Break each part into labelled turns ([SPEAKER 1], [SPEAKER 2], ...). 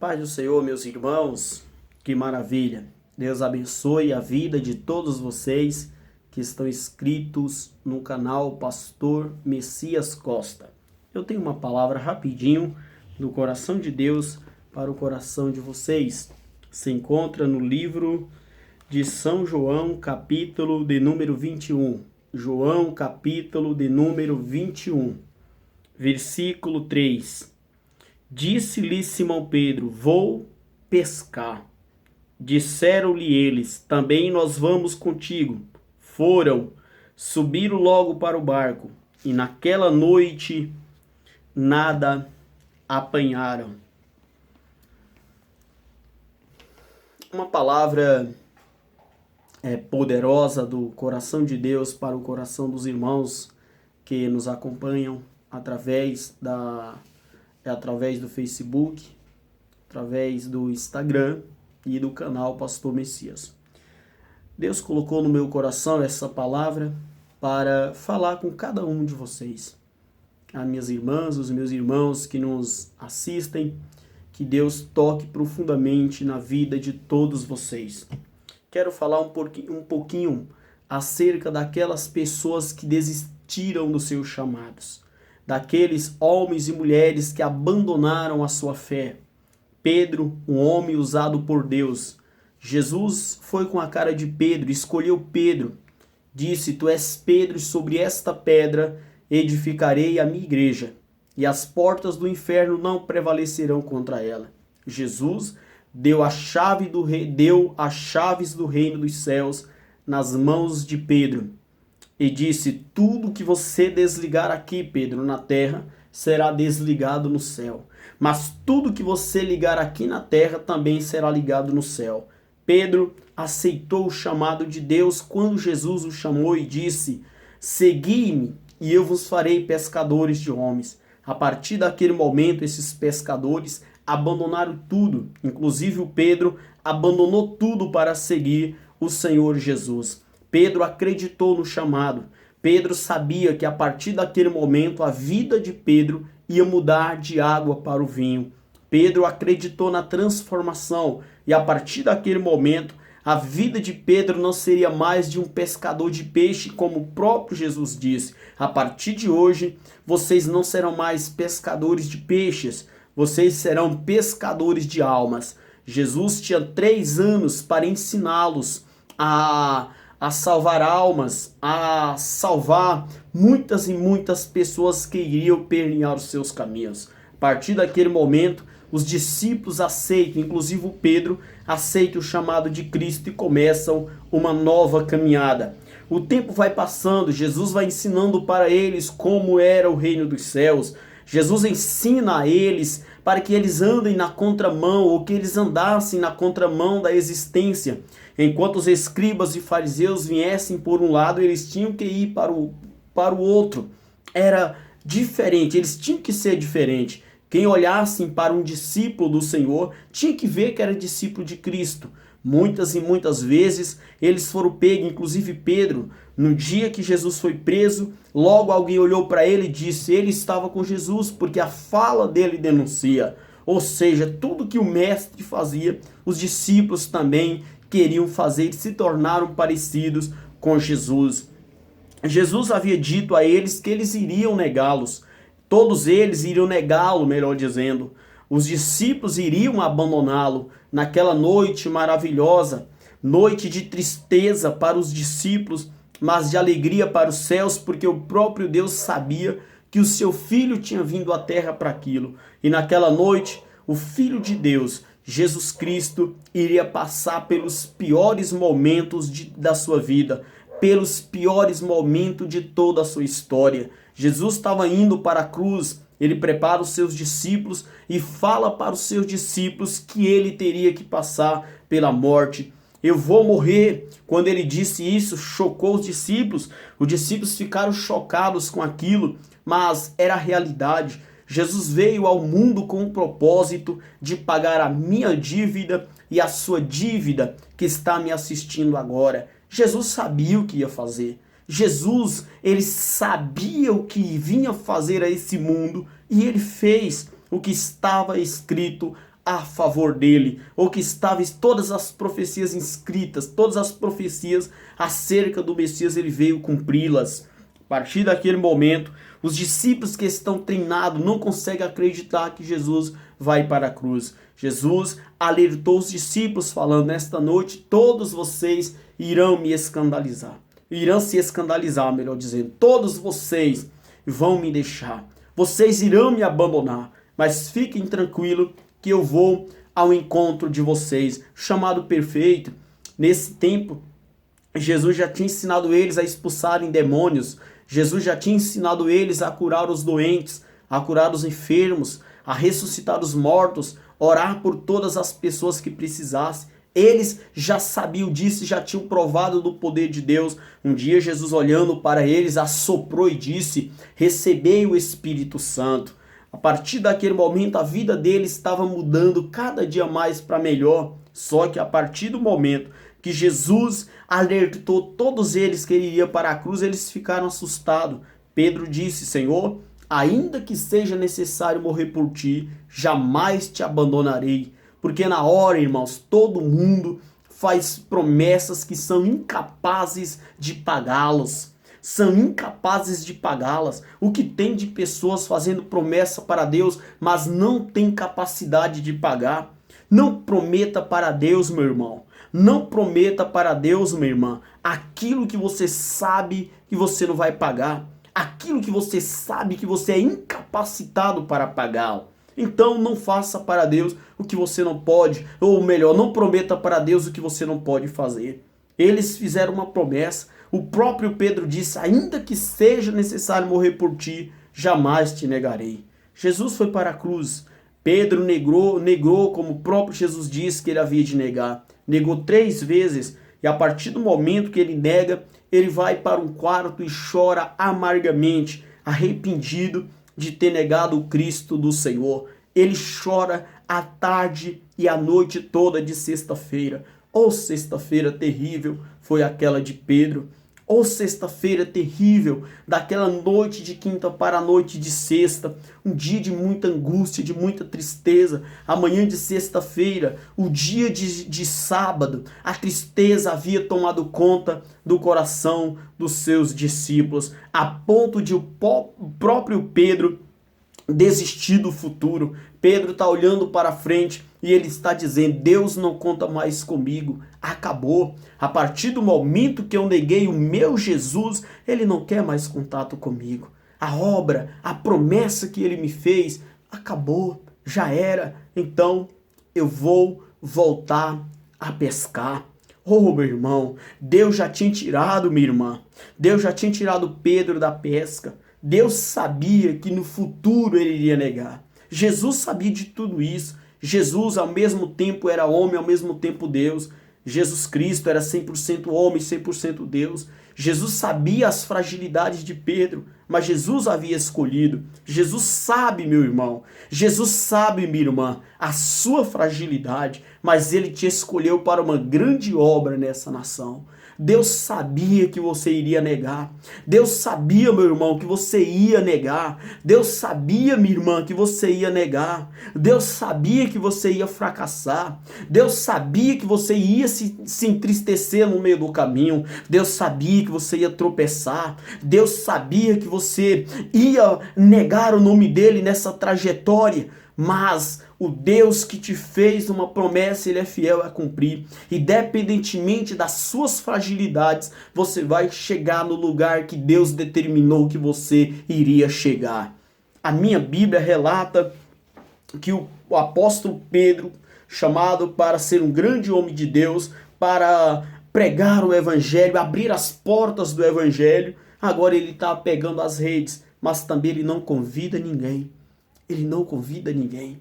[SPEAKER 1] Paz do Senhor, meus irmãos, que maravilha. Deus abençoe a vida de todos vocês que estão inscritos no canal Pastor Messias Costa. Eu tenho uma palavra rapidinho do coração de Deus para o coração de vocês. Se encontra no livro de São João, capítulo de número 21. João, capítulo de número 21, versículo 3. Disse-lhe Simão Pedro: vou pescar. Disseram-lhe eles: também nós vamos contigo. Foram, subiram logo para o barco, e naquela noite nada apanharam. Uma palavra poderosa do coração de Deus para o coração dos irmãos que nos acompanham através do Facebook, através do Instagram e do canal Pastor Messias. Deus colocou no meu coração essa palavra para falar com cada um de vocês. As minhas irmãs, os meus irmãos que nos assistem, que Deus toque profundamente na vida de todos vocês. Quero falar um pouquinho acerca daquelas pessoas que desistiram dos seus chamados. Daqueles homens e mulheres que abandonaram a sua fé. Pedro, um homem usado por Deus. Jesus foi com a cara de Pedro, escolheu Pedro. Disse: tu és Pedro, e sobre esta pedra edificarei a minha igreja, e as portas do inferno não prevalecerão contra ela. Jesus deu as chaves do reino dos céus nas mãos de Pedro. E disse: tudo que você desligar aqui, Pedro, na terra, será desligado no céu. Mas tudo que você ligar aqui na terra também será ligado no céu. Pedro aceitou o chamado de Deus quando Jesus o chamou e disse: segui-me e eu vos farei pescadores de homens. A partir daquele momento, esses pescadores abandonaram tudo. Inclusive o Pedro abandonou tudo para seguir o Senhor Jesus. Pedro acreditou no chamado. Pedro sabia que a partir daquele momento a vida de Pedro ia mudar de água para o vinho. Pedro acreditou na transformação e a partir daquele momento a vida de Pedro não seria mais de um pescador de peixe, como o próprio Jesus disse. A partir de hoje vocês não serão mais pescadores de peixes, vocês serão pescadores de almas. Jesus tinha 3 anos para ensiná-los a salvar almas, a salvar muitas e muitas pessoas que iriam permear os seus caminhos. A partir daquele momento, os discípulos aceitam, inclusive o Pedro, aceita o chamado de Cristo e começam uma nova caminhada. O tempo vai passando, Jesus vai ensinando para eles como era o reino dos céus. Jesus ensina a eles para que eles andem na contramão, ou que eles andassem na contramão da existência. Enquanto os escribas e fariseus viessem por um lado, eles tinham que ir para o outro. Era diferente, eles tinham que ser diferentes. Quem olhasse para um discípulo do Senhor tinha que ver que era discípulo de Cristo. Muitas e muitas vezes eles foram pegos, inclusive Pedro, no dia que Jesus foi preso, logo alguém olhou para ele e disse: ele estava com Jesus, porque a fala dele denuncia. Ou seja, tudo que o mestre fazia, os discípulos também queriam fazer e se tornaram parecidos com Jesus. Jesus havia dito a eles que eles iriam negá-los. Todos eles iriam negá-lo, melhor dizendo. Os discípulos iriam abandoná-lo naquela noite maravilhosa, noite de tristeza para os discípulos, mas de alegria para os céus, porque o próprio Deus sabia que o seu Filho tinha vindo à terra para aquilo. E naquela noite, o Filho de Deus, Jesus Cristo, iria passar pelos piores momentos da sua vida, pelos piores momentos de toda a sua história. Jesus estava indo para a cruz, ele prepara os seus discípulos e fala para os seus discípulos que ele teria que passar pela morte. Eu vou morrer. Quando ele disse isso, chocou os discípulos ficaram chocados com aquilo, mas era a realidade. Jesus veio ao mundo com o propósito de pagar a minha dívida e a sua dívida que está me assistindo agora. Jesus sabia o que ia fazer. Jesus, ele sabia o que vinha fazer a esse mundo e ele fez o que estava escrito a favor dele, ou que estava todas as profecias inscritas, todas as profecias acerca do Messias, ele veio cumpri-las. A partir daquele momento, os discípulos que estão treinados não conseguem acreditar que Jesus vai para a cruz. Jesus alertou os discípulos falando: nesta noite todos vocês irão me escandalizar. Irão se escandalizar, melhor dizendo. Todos vocês vão me deixar. Vocês irão me abandonar. Mas fiquem tranquilos que eu vou ao encontro de vocês. Chamado perfeito. Nesse tempo, Jesus já tinha ensinado eles a expulsarem demônios. Jesus já tinha ensinado eles a curar os doentes, a curar os enfermos, a ressuscitar os mortos, orar por todas as pessoas que precisassem. Eles já sabiam disso, já tinham provado do poder de Deus. Um dia Jesus, olhando para eles, assoprou e disse: recebei o Espírito Santo. A partir daquele momento, a vida deles estava mudando cada dia mais para melhor. Só que a partir do momento que Jesus alertou todos eles que ele iria para a cruz, eles ficaram assustados. Pedro disse: Senhor, ainda que seja necessário morrer por ti, jamais te abandonarei. Porque na hora, irmãos, todo mundo faz promessas que são incapazes de pagá-las. São incapazes de pagá-las. O que tem de pessoas fazendo promessa para Deus, mas não tem capacidade de pagar? Não prometa para Deus, meu irmão. Não prometa para Deus, minha irmã, aquilo que você sabe que você não vai pagar. Aquilo que você sabe que você é incapacitado para pagá-lo. Então não faça para Deus o que você não pode, ou melhor, não prometa para Deus o que você não pode fazer. Eles fizeram uma promessa. O próprio Pedro disse: ainda que seja necessário morrer por ti, jamais te negarei. Jesus foi para a cruz. Pedro negou como o próprio Jesus disse que ele havia de negar. Negou 3 vezes, e a partir do momento que ele nega, ele vai para um quarto e chora amargamente, arrependido de ter negado o Cristo do Senhor. Ele chora a tarde e a noite toda de sexta-feira. Oh, sexta-feira terrível foi aquela de Pedro. Oh, sexta-feira terrível, daquela noite de quinta para a noite de sexta, um dia de muita angústia, de muita tristeza. Amanhã de sexta-feira, o dia de sábado, a tristeza havia tomado conta do coração dos seus discípulos, a ponto de o próprio Pedro desistir do futuro. Pedro está olhando para frente e ele está dizendo: Deus não conta mais comigo, acabou. A partir do momento que eu neguei o meu Jesus, ele não quer mais contato comigo. A obra, a promessa que ele me fez, acabou, já era. Então eu vou voltar a pescar. Oh, meu irmão, Deus já tinha tirado, minha irmã, Deus já tinha tirado Pedro da pesca. Deus sabia que no futuro ele iria negar. Jesus sabia de tudo isso. Jesus ao mesmo tempo era homem, ao mesmo tempo Deus. Jesus Cristo era 100% homem, 100% Deus. Jesus sabia as fragilidades de Pedro, mas Jesus havia escolhido. Jesus sabe, meu irmão, Jesus sabe, minha irmã, a sua fragilidade, mas ele te escolheu para uma grande obra nessa nação. Deus sabia que você iria negar. Deus sabia, meu irmão, que você ia negar. Deus sabia, minha irmã, que você ia negar. Deus sabia que você ia fracassar. Deus sabia que você ia se entristecer no meio do caminho. Deus sabia que você ia tropeçar. Deus sabia que você ia negar o nome dele nessa trajetória. Mas o Deus que te fez uma promessa, ele é fiel a cumprir. Independentemente das suas fragilidades, você vai chegar no lugar que Deus determinou que você iria chegar. A minha Bíblia relata que o apóstolo Pedro, chamado para ser um grande homem de Deus, para pregar o evangelho, abrir as portas do evangelho, agora ele está pegando as redes, mas também ele não convida ninguém. Ele não convida ninguém.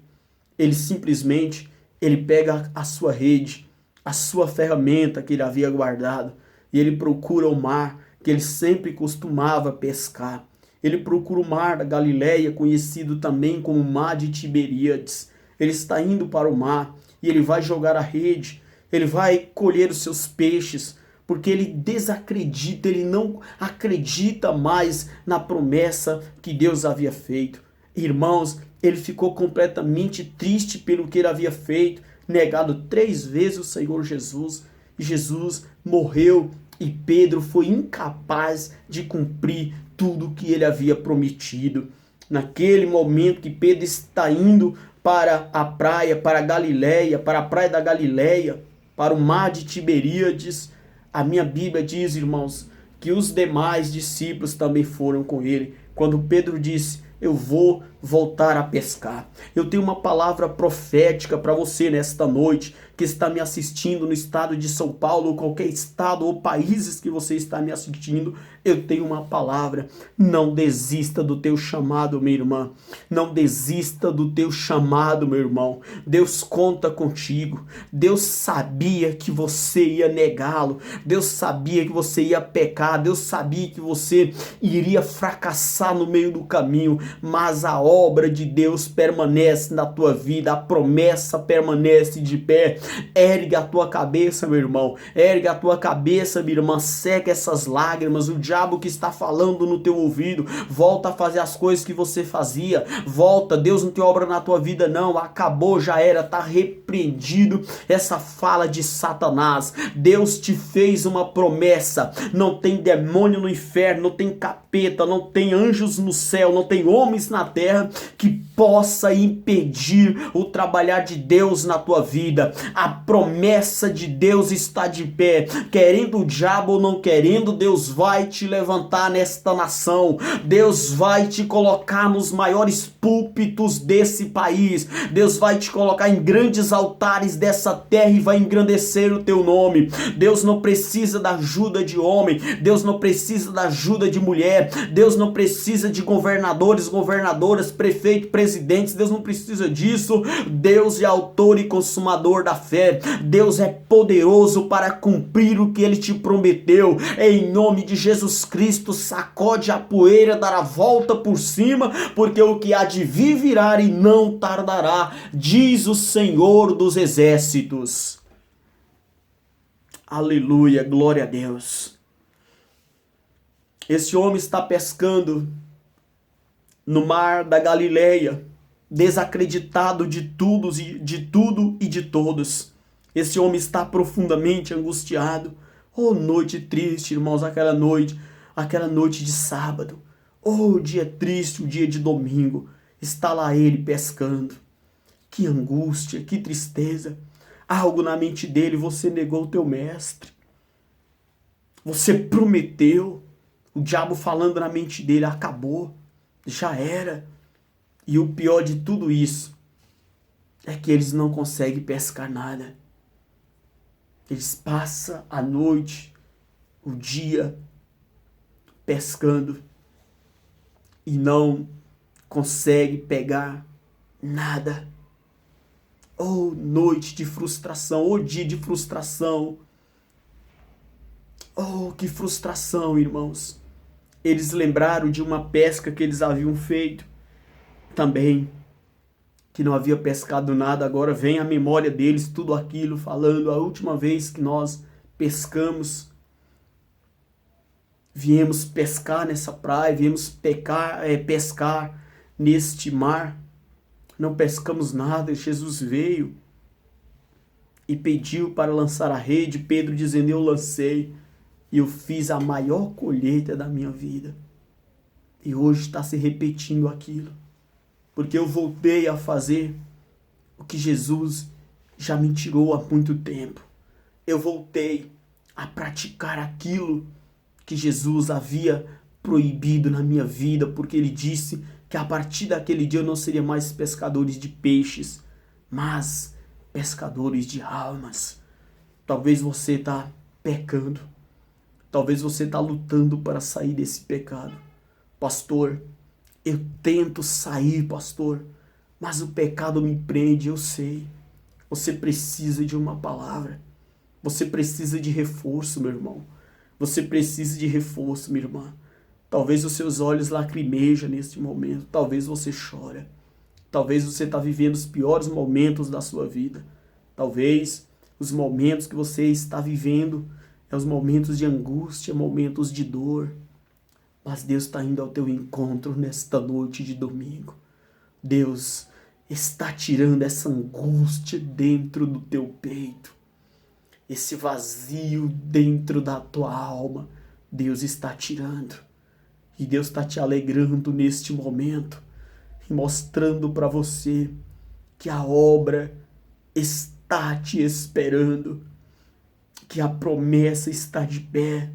[SPEAKER 1] Ele simplesmente, ele pega a sua rede, a sua ferramenta que ele havia guardado, e ele procura o mar que ele sempre costumava pescar. Ele procura o mar da Galileia, conhecido também como mar de Tiberíades. Ele está indo para o mar e ele vai jogar a rede, ele vai colher os seus peixes, porque ele desacredita, ele não acredita mais na promessa que Deus havia feito. Irmãos, Ele ficou completamente triste pelo que ele havia feito, negado 3 vezes o Senhor Jesus. Jesus morreu e Pedro foi incapaz de cumprir tudo o que ele havia prometido. Naquele momento que Pedro está indo para a praia, para a Galileia, para a praia da Galileia, para o mar de Tiberíades, a minha Bíblia diz, irmãos, que os demais discípulos também foram com ele. Quando Pedro disse, eu vou voltar a pescar. Eu tenho uma palavra profética para você nesta noite, que está me assistindo no estado de São Paulo, ou qualquer estado ou países que você está me assistindo. Eu tenho uma palavra. Não desista do teu chamado, minha irmã. Não desista do teu chamado, meu irmão. Deus conta contigo. Deus sabia que você ia negá-lo. Deus sabia que você ia pecar. Deus sabia que você iria fracassar no meio do caminho. Mas a obra de Deus permanece na tua vida. A promessa permanece de pé. Ergue a tua cabeça, meu irmão. Ergue a tua cabeça, minha irmã. Seca essas lágrimas. O diabo que está falando no teu ouvido. Volta a fazer as coisas que você fazia. Volta. Deus não tem obra na tua vida, não. Acabou, já era. Está repreendido essa fala de Satanás. Deus te fez uma promessa. Não tem demônio no inferno. Não tem capeta. Não tem anjos no céu. Não tem homens na terra que possa impedir o trabalhar de Deus na tua vida. A promessa de Deus está de pé. Querendo o diabo ou não querendo, Deus vai te levantar nesta nação. Deus vai te colocar nos maiores púlpitos desse país. Deus vai te colocar em grandes altares dessa terra e vai engrandecer o teu nome. Deus não precisa da ajuda de homem. Deus não precisa da ajuda de mulher. Deus não precisa de governadoras, prefeitos, presidentes. Deus não precisa disso. Deus é autor e consumador da fé. Deus é poderoso para cumprir o que ele te prometeu. Em nome de Jesus Cristo, sacode a poeira, dará a volta por cima, porque o que há de vir virá e não tardará, diz o Senhor dos exércitos. Aleluia, glória a Deus. Esse homem está pescando no mar da Galileia, desacreditado de tudo e de todos. Esse homem está profundamente angustiado. Oh, noite triste, irmãos, aquela noite de sábado. Oh, dia triste, o dia de domingo. Está lá ele pescando. Que angústia, que tristeza. Algo na mente dele, você negou o teu mestre. Você prometeu. O diabo falando na mente dele, acabou. Já era. E o pior de tudo isso é que eles não conseguem pescar nada. Eles passam a noite, o dia, pescando e não conseguem pegar nada. Oh, noite de frustração, oh, dia de frustração. Oh, que frustração, irmãos. Eles lembraram de uma pesca que eles haviam feito também, que não havia pescado nada. Agora vem à memória deles tudo aquilo, falando a última vez que nós pescamos, viemos pescar nessa praia, viemos pescar neste mar, não pescamos nada. Jesus veio e pediu para lançar a rede. Pedro dizendo, eu lancei e eu fiz a maior colheita da minha vida. E hoje está se repetindo aquilo. Porque eu voltei a fazer o que Jesus já me tirou há muito tempo. Eu voltei a praticar aquilo que Jesus havia proibido na minha vida, porque ele disse que a partir daquele dia eu não seria mais pescadores de peixes, mas pescadores de almas. Talvez você está pecando. Talvez você está lutando para sair desse pecado. Pastor, eu tento sair, pastor, mas o pecado me prende, eu sei. Você precisa de uma palavra. Você precisa de reforço, meu irmão. Você precisa de reforço, minha irmã. Talvez os seus olhos lacrimejam neste momento. Talvez você chora. Talvez você está vivendo os piores momentos da sua vida. Talvez os momentos que você está vivendo são os momentos de angústia, momentos de dor. Mas Deus está indo ao teu encontro nesta noite de domingo. Deus está tirando essa angústia dentro do teu peito, esse vazio dentro da tua alma. Deus está tirando. E Deus está te alegrando neste momento e mostrando para você que a obra está te esperando, que a promessa está de pé,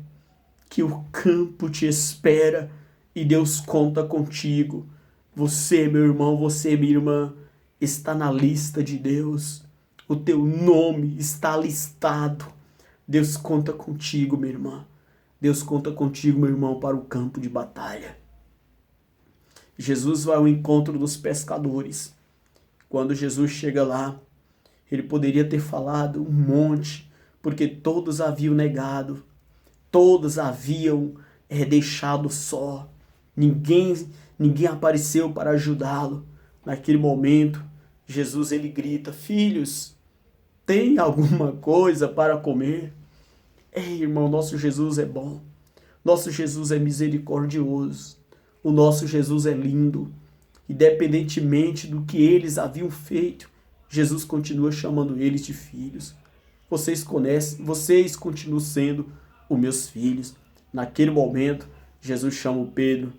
[SPEAKER 1] que o campo te espera e Deus conta contigo. Você, meu irmão, você, minha irmã, está na lista de Deus. O teu nome está listado. Deus conta contigo, minha irmã. Deus conta contigo, meu irmão, para o campo de batalha. Jesus vai ao encontro dos pescadores. Quando Jesus chega lá, ele poderia ter falado um monte, porque todos haviam negado, todos haviam deixado só. Ninguém apareceu para ajudá-lo. Naquele momento, Jesus ele grita: filhos, tem alguma coisa para comer? Ei, irmão, nosso Jesus é bom. Nosso Jesus é misericordioso. O nosso Jesus é lindo. Independentemente do que eles haviam feito, Jesus continua chamando eles de filhos. Vocês continuam sendo os meus filhos. Naquele momento, Jesus chama o Pedro,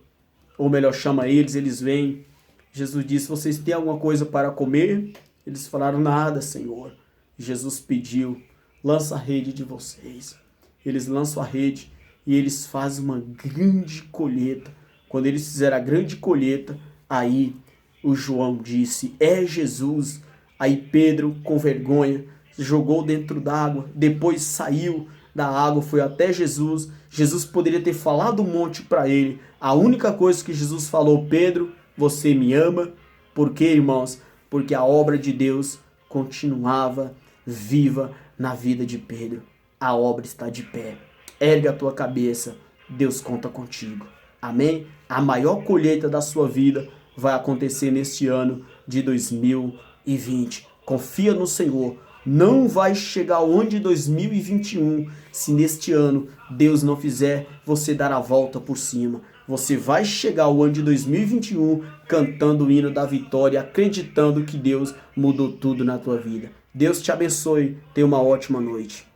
[SPEAKER 1] ou melhor, chama eles vêm. Jesus disse: vocês têm alguma coisa para comer? Eles falaram: nada, Senhor. Jesus pediu: lança a rede de vocês. Eles lançam a rede e eles fazem uma grande colheita. Quando eles fizeram a grande colheita, aí o João disse: é Jesus. Aí Pedro, com vergonha, jogou dentro d'água, depois saiu da água, foi até Jesus. Jesus poderia ter falado um monte para ele. A única coisa que Jesus falou: Pedro, você me ama. Por quê, irmãos? Porque a obra de Deus continuava viva na vida de Pedro. A obra está de pé. Ergue a tua cabeça. Deus conta contigo. Amém? A maior colheita da sua vida vai acontecer neste ano de 2020. Confia no Senhor. Não vai chegar ao ano de 2021 se neste ano Deus não fizer você dar a volta por cima. Você vai chegar ao ano de 2021 cantando o hino da vitória, acreditando que Deus mudou tudo na tua vida. Deus te abençoe. Tenha uma ótima noite.